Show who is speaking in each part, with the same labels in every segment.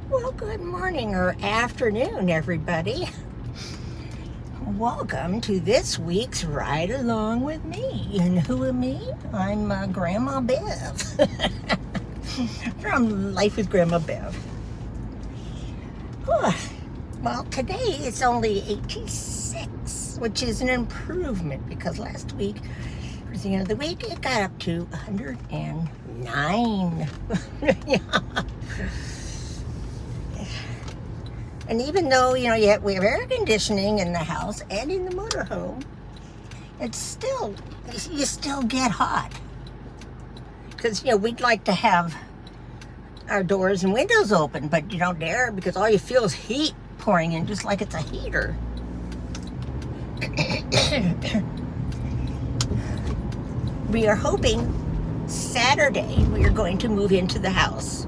Speaker 1: Well, good morning or afternoon, everybody. Welcome to this week's Ride Along with Me. And who am me? I'm Grandma Bev from Life with Grandma Bev. Well, today it's only 86, which is an improvement because last week, towards the end of the week, it got up to 109. Yeah. And even though, we have air conditioning in the house and in the motorhome, you still get hot. Because, we'd like to have our doors and windows open, but you don't dare because all you feel is heat pouring in, just like it's a heater. We are hoping Saturday we are going to move into the house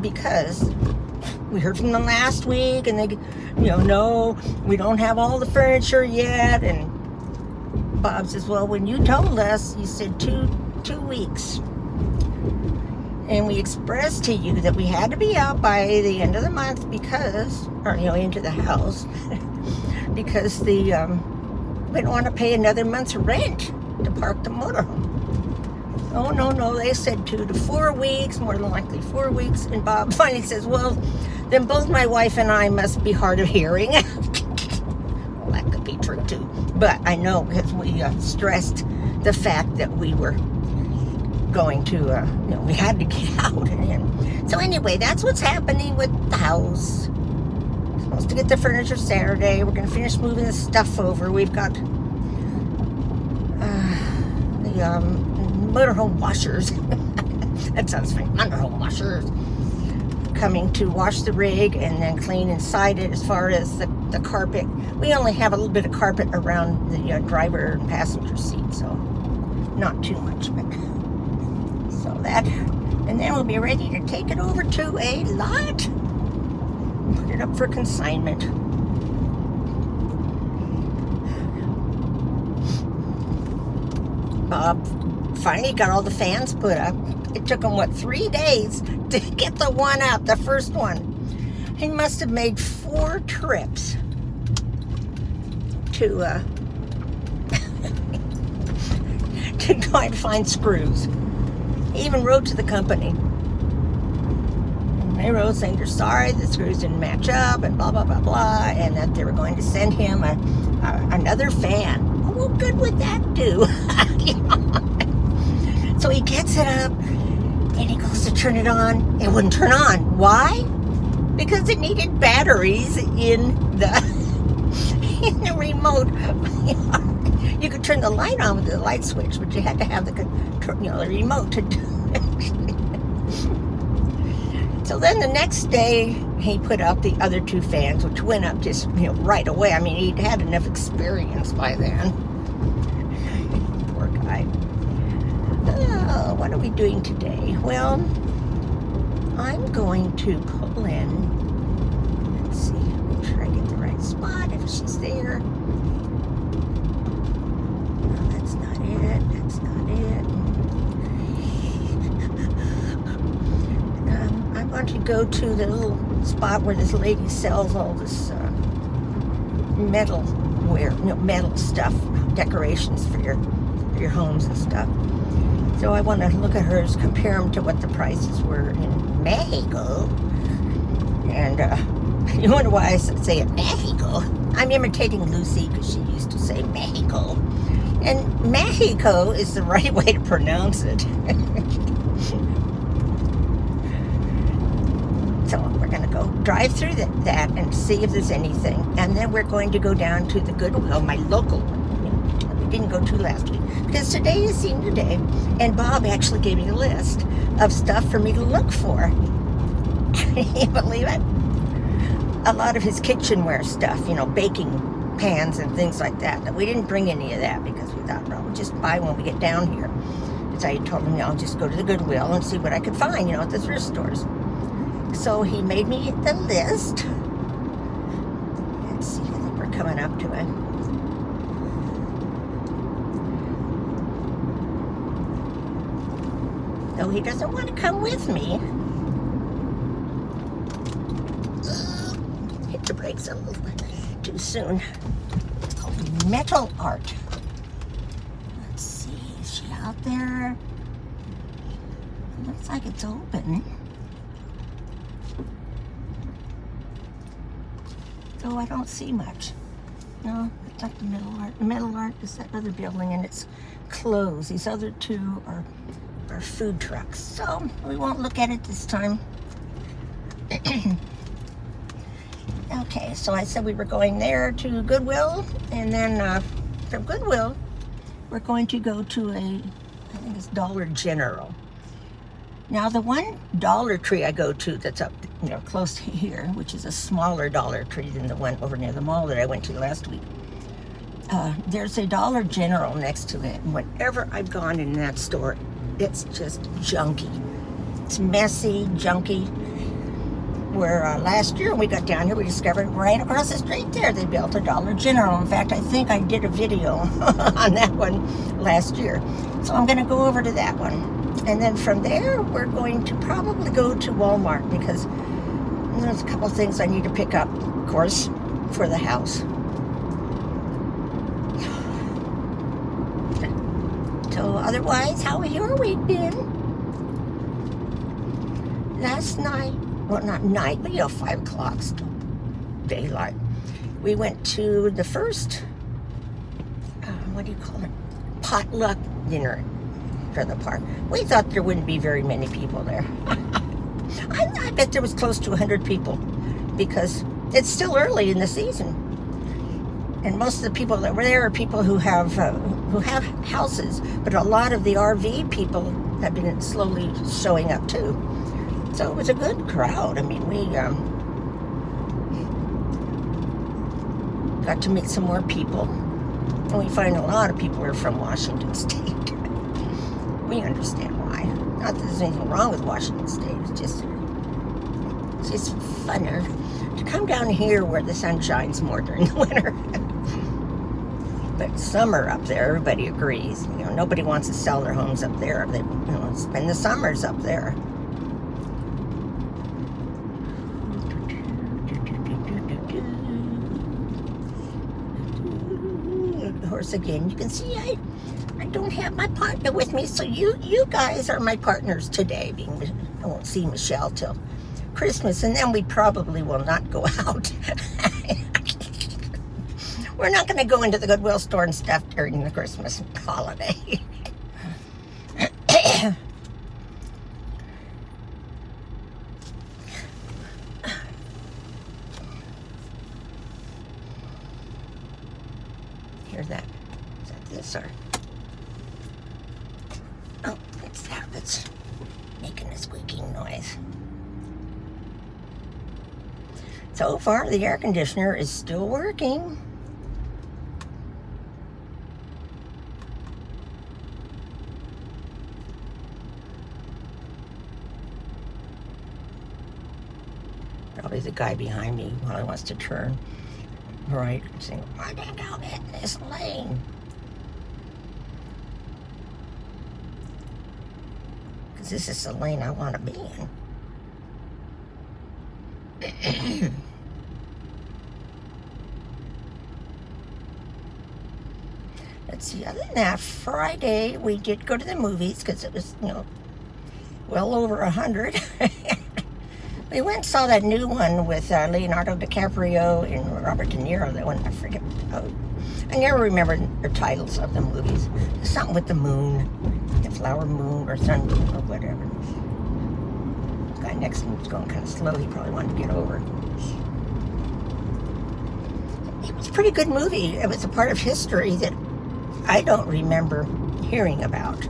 Speaker 1: because we heard from them last week, and they, no, we don't have all the furniture yet. And Bob says, well, when you told us, you said two weeks. And we expressed to you that we had to be out by the end of the month into the house, because we don't want to pay another month's rent to park the motorhome. Oh, no, they said 2 to 4 weeks, more than likely 4 weeks. And Bob finally says, well, then both my wife and I must be hard of hearing. Well, that could be true too. But I know because we stressed the fact that we were going to, we had to get out. And so anyway, that's what's happening with the house. We're supposed to get the furniture Saturday. We're going to finish moving the stuff over. We've got the motorhome washers. That sounds funny. Motorhome washers coming to wash the rig and then clean inside it. As far as the carpet, we only have a little bit of carpet around the driver and passenger seat, so not too much, but so that, and then we'll be ready to take it over to a lot and put it up for consignment. Bob finally got all the fans put up. It took him, 3 days to get the one up, the first one. He must have made 4 trips to to go and find screws. He even wrote to the company. And they wrote saying they're sorry the screws didn't match up and blah, blah, blah, blah, and that they were going to send him another fan. Oh, what good would that do? So he gets it up, and he goes to turn it on. It wouldn't turn on. Why? Because it needed batteries in the remote. You could turn the light on with the light switch, but you had to have the remote to do it. So then the next day, he put up the other 2 fans, which went up just right away. I mean, he'd had enough experience by then. Poor guy. Oh, what are we doing today? Well, I'm going to pull in. Let's see, make sure I get the right spot if she's there. No, that's not it. That's not it. I'm going to go to the little spot where this lady sells all this metal stuff, decorations for your homes and stuff. So I want to look at hers, compare them to what the prices were in Mexico. And you wonder why I say it Mexico. I'm imitating Lucy because she used to say Mexico. And Mexico is the right way to pronounce it. So we're going to go drive through that and see if there's anything. And then we're going to go down to the Goodwill, my local one. We didn't go to last week because today is senior day, and Bob actually gave me a list of stuff for me to look for. Can you believe it? A lot of his kitchenware stuff, baking pans and things like that. We didn't bring any of that because we thought, well, we'll just buy when we get down here. Because I told him, I'll just go to the Goodwill and see what I could find, at the thrift stores. So he made me the list. Let's see, I think we're coming up to it. No, he doesn't want to come with me. the brakes a little too soon. It's called metal art. Let's see, is she out there? It looks like it's open. Though I don't see much. No, it's not the metal art. The metal art is that other building, and it's closed. These other two are food trucks. So we won't look at it this time. Okay, so I said we were going there to Goodwill, and then from Goodwill, we're going to go to I think it's Dollar General. Now, the one Dollar Tree I go to that's up, close to here, which is a smaller Dollar Tree than the one over near the mall that I went to last week. There's a Dollar General next to it, and whenever I've gone in that store, it's just junky. It's messy, junky. Where last year when we got down here, we discovered right across the street there, they built a Dollar General. In fact, I think I did a video on that one last year. So I'm going to go over to that one. And then from there, we're going to probably go to Walmart because there's a couple things I need to pick up, of course, for the house. So otherwise, how has your week been? Last night, well, not night, but 5 o'clock, still daylight. We went to the first, what do you call it? Potluck dinner for the park. We thought there wouldn't be very many people there. I bet there was close to 100 people because it's still early in the season. And most of the people that were there are people who have houses, but a lot of the RV people have been slowly showing up too. So it was a good crowd. I mean, we got to meet some more people. And we find a lot of people are from Washington State. We understand why. Not that there's anything wrong with Washington State. It's just funner to come down here where the sun shines more during the winter. But summer up there, everybody agrees. Nobody wants to sell their homes up there. They spend the summers up there. Horse again. You can see I don't have my partner with me, so you guys are my partners today. I won't see Michelle till Christmas, and then we probably will not go out. We're not going to go into the Goodwill store and stuff during the Christmas holiday. Hear that? Is that this or? Oh, it's that that's making a squeaking noise. So far, the air conditioner is still working. Probably the guy behind me probably wants to turn right, saying, "I can't go in this lane." Because this is the lane I want to be in. Let's see, other than that, Friday we did go to the movies because it was, well over 100. We went and saw that new one with Leonardo DiCaprio and Robert De Niro. That one, I forget. Oh, I never remember the titles of the movies. Something with the moon, the flower moon or sun moon or whatever. The guy next to me was going kind of slow. He probably wanted to get over. It was a pretty good movie. It was a part of history that I don't remember hearing about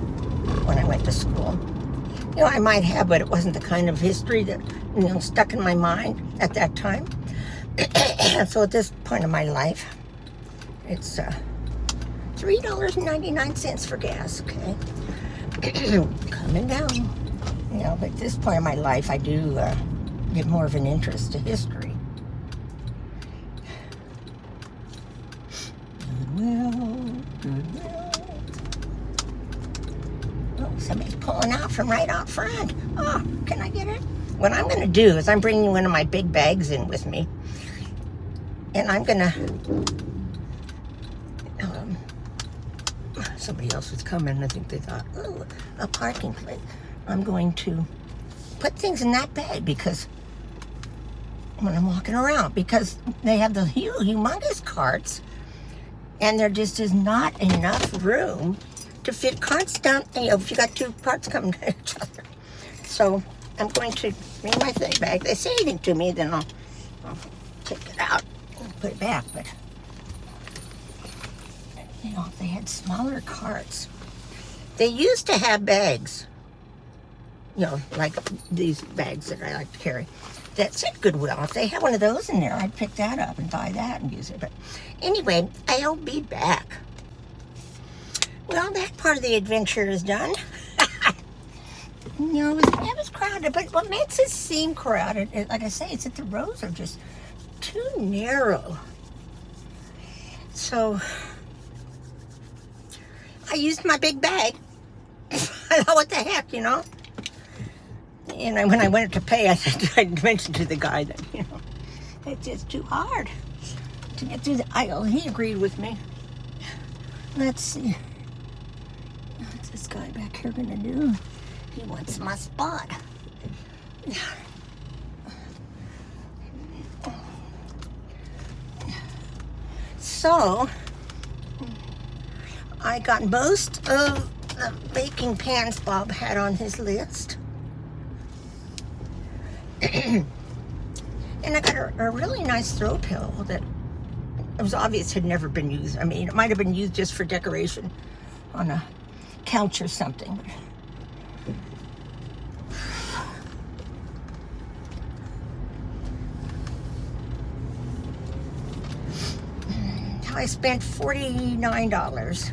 Speaker 1: when I went to school. I might have, but it wasn't the kind of history that, stuck in my mind at that time. So at this point in my life, it's $3.99 for gas, okay? Coming down. But at this point in my life, I do get more of an interest to history. Goodwill. Oh, somebody's pulling out from right out front. Oh, can I get it? What I'm going to do is I'm bringing one of my big bags in with me. And I'm gonna, somebody else was coming. I think they thought, oh, a parking place. I'm going to put things in that bag because when I'm walking around, because they have the humongous carts and there just is not enough room to fit carts down. You know, if you got two carts coming to each other. So I'm going to bring my thing back. If they say anything to me, then I'll take it out and put it back. But, you know, if they had smaller carts. They used to have bags, you know, like these bags that I like to carry, that said Goodwill. If they had one of those in there, I'd pick that up and buy that and use it. But anyway, I'll be back. Well, that part of the adventure is done. You know, it was crowded, but what makes it seem crowded, like I say, it's that the roads are just too narrow. So I used my big bag. I thought, what the heck, you know? And when I went to pay, I mentioned to the guy that, you know, it's just too hard to get through the aisle. He agreed with me. Let's see. What's this guy back here gonna do? He wants my spot. So, I got most of the baking pans Bob had on his list. And I got a really nice throw pillow that it was obvious had never been used. I mean, it might have been used just for decoration on a couch or something. I spent $49.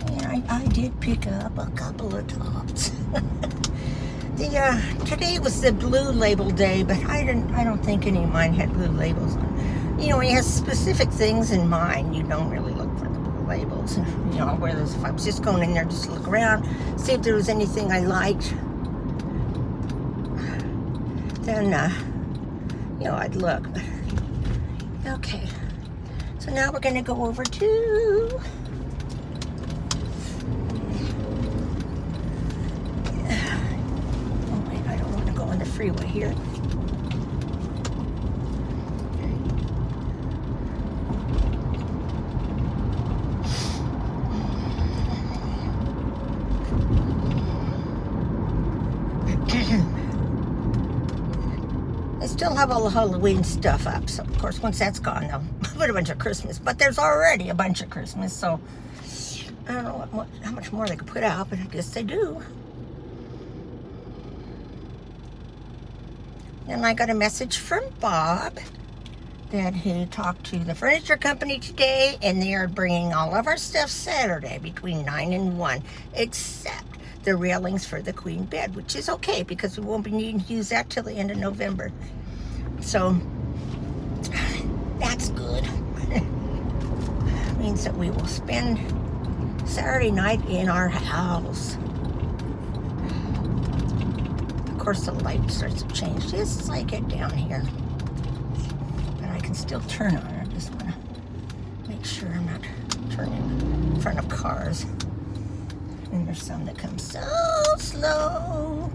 Speaker 1: And I did pick up a couple of tops. Today was the blue label day, but I don't think any of mine had blue labels on. You know, when you have specific things in mind, you don't really look for the blue labels. You know, whereas if I was just going in there just to look around, see if there was anything I liked, then you know, I'd look. Okay, so now we're gonna go over to freeway here. They still have all the Halloween stuff up, so of course once that's gone they'll put a bunch of Christmas, but there's already a bunch of Christmas, so I don't know how much more they could put out, but I guess they do. And I got a message from Bob that he talked to the furniture company today, and they are bringing all of our stuff Saturday between 9 and 1, except the railings for the queen bed, which is okay because we won't be needing to use that till the end of November. So that's good. Means that we will spend Saturday night in our house. Of course, the light starts to change just as I get down here, but I can still turn on it. I just want to make sure I'm not turning in front of cars. And there's some that come so slow.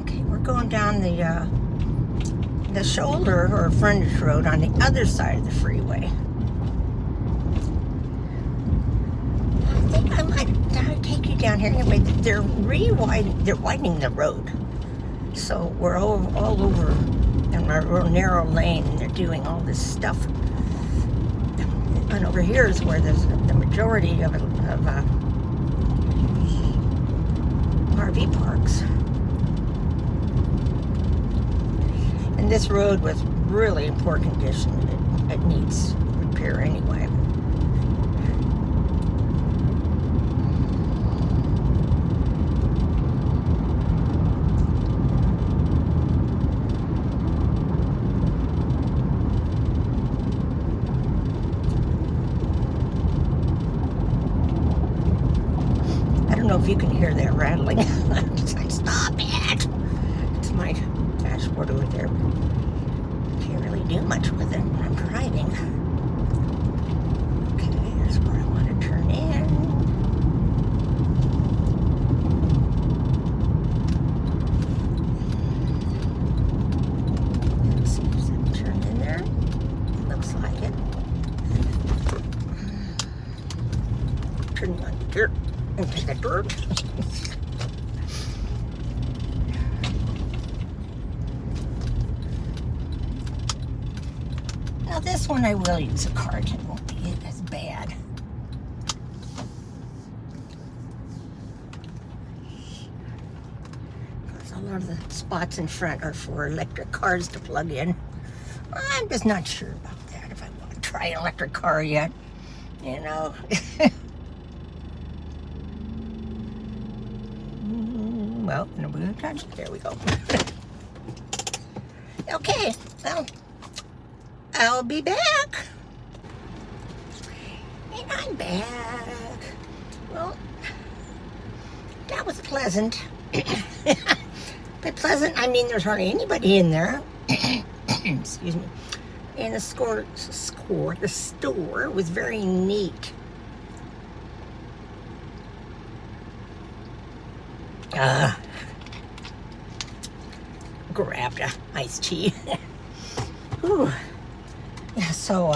Speaker 1: Okay, we're going down the shoulder or frontage road on the other side of the freeway. I might take you down here. Anyway, they're widening the road. So we're all over in a real narrow lane, and they're doing all this stuff. And over here is where there's the majority of RV parks. And this road was really in poor condition. It needs repair anyway. if you can hear that rattling. It's like, stop it! It's my dashboard over there. Can't really do much with it when I'm driving. Okay, here's where I want to turn in. Let's see, does it turn in there? Looks like it. Turning on the dirt. Into the dirt. Now this one I will use a cart. It won't be as bad. Because a lot of the spots in front are for electric cars to plug in. I'm just not sure about that, if I want to try an electric car yet. You know. Well, no, we're gonna touch it. There we go. Okay, well, I'll be back. And I'm back. Well, that was pleasant. By pleasant, I mean there's hardly anybody in there. Excuse me. And the store was very neat. Grabbed a iced tea. Ooh. Yeah, so,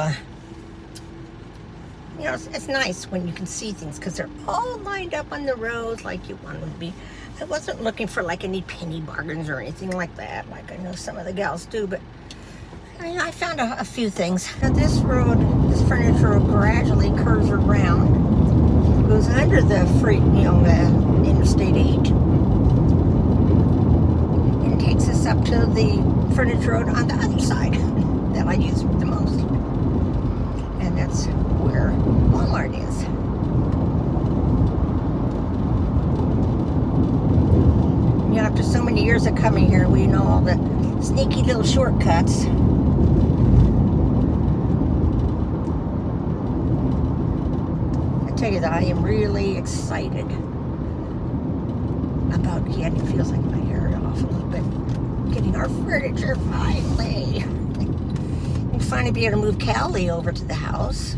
Speaker 1: you know, it's nice when you can see things because they're all lined up on the roads like you want them to be. I wasn't looking for like any penny bargains or anything like that, like I know some of the gals do, but I found a few things. Now this road, this frontage road gradually curves around, goes under the the Interstate 8, and takes us up to the frontage road on the other side that I use the most. And that's where Walmart is. You know, after so many years of coming here, we know all the sneaky little shortcuts. I tell you that I am really excited about getting, it feels like my hair off a little bit, getting our furniture finally. We'll finally be able to move Callie over to the house.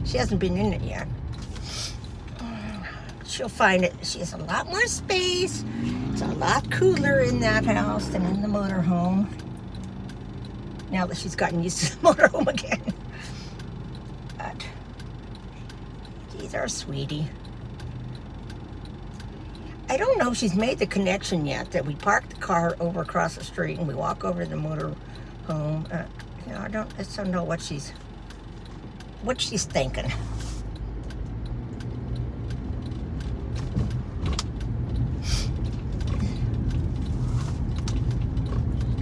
Speaker 1: She hasn't been in it yet. She'll find it. She has a lot more space. It's a lot cooler in that house than in the motorhome. Now that she's gotten used to the motorhome again. But she's our sweetie. I don't know if she's made the connection yet that we park the car over across the street and we walk over to the motorhome. You know, I just don't know what she's thinking.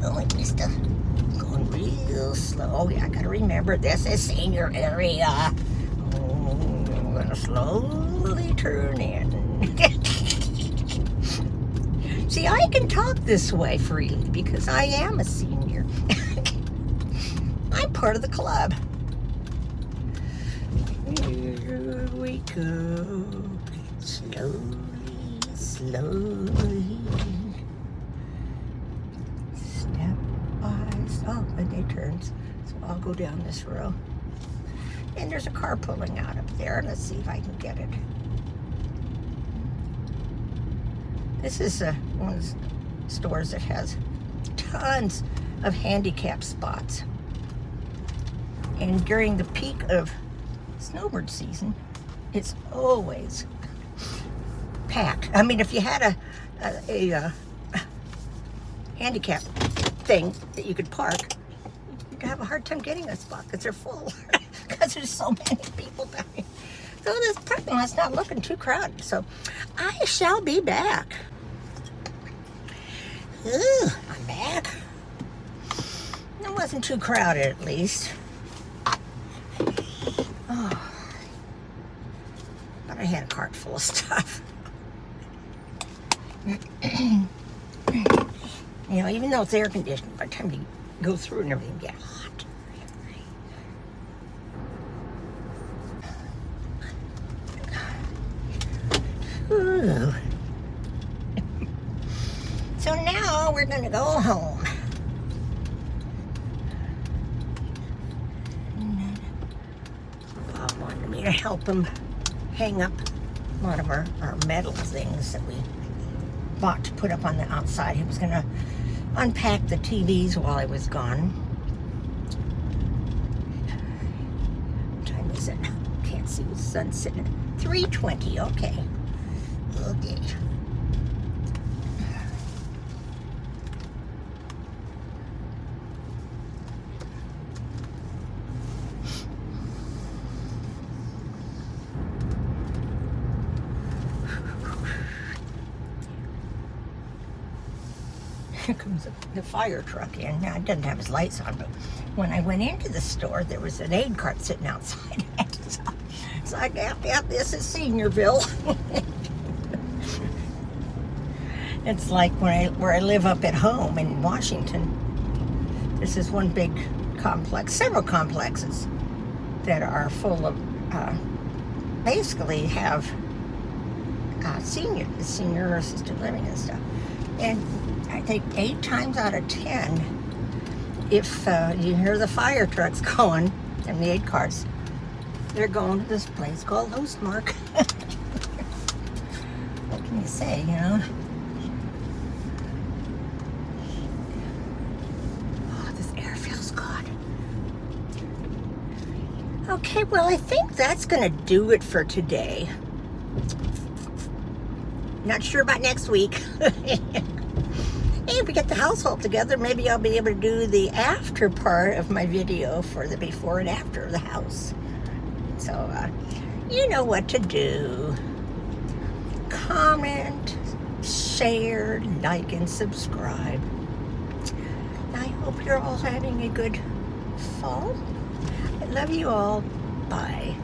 Speaker 1: Going, mister. Going real slow. Oh, yeah, I gotta remember this is senior area. Oh, I'm gonna slowly turn in. See, I can talk this way freely because I am a senior. I'm part of the club. Here we go. Slowly, slowly. Step by step. Oh, and they turns. So I'll go down this row. And there's a car pulling out up there. Let's see if I can get it. This is one of the stores that has tons of handicap spots. And during the peak of snowbird season, it's always packed. I mean, if you had a handicap thing that you could park, you'd have a hard time getting a spot because they're full. Because there's so many people down here. So this parking lot's not looking too crowded. So I shall be back. Ooh, I'm back. It wasn't too crowded, at least. Oh. But I had a cart full of stuff. You know, even though it's air conditioned, by the time you go through and everything get hot. Ooh. So now we're gonna go home. Bob wanted me to help him hang up a lot of our metal things that we bought to put up on the outside. He was gonna unpack the TVs while I was gone. What time is it? Can't see the sun sitting at 3:20. Okay. Okay. Here comes the fire truck in. Now, it doesn't have his lights on, but when I went into the store, there was an aid cart sitting outside. It's like, yep, this is Seniorville. It's like where I live up at home in Washington. This is one big complex, several complexes that are full of, basically have senior assisted living and stuff. And I think 8 times out of 10, if you hear the fire trucks going and the aid carts, they're going to this place called Hostmark. What can you say, you know? Oh, this air feels good. Okay, well, I think that's going to do it for today. Not sure about next week. Hey, if we get the household together, maybe I'll be able to do the after part of my video for the before and after of the house. So, you know what to do. Comment, share, like, and subscribe. I hope you're all having a good fall. I love you all. Bye.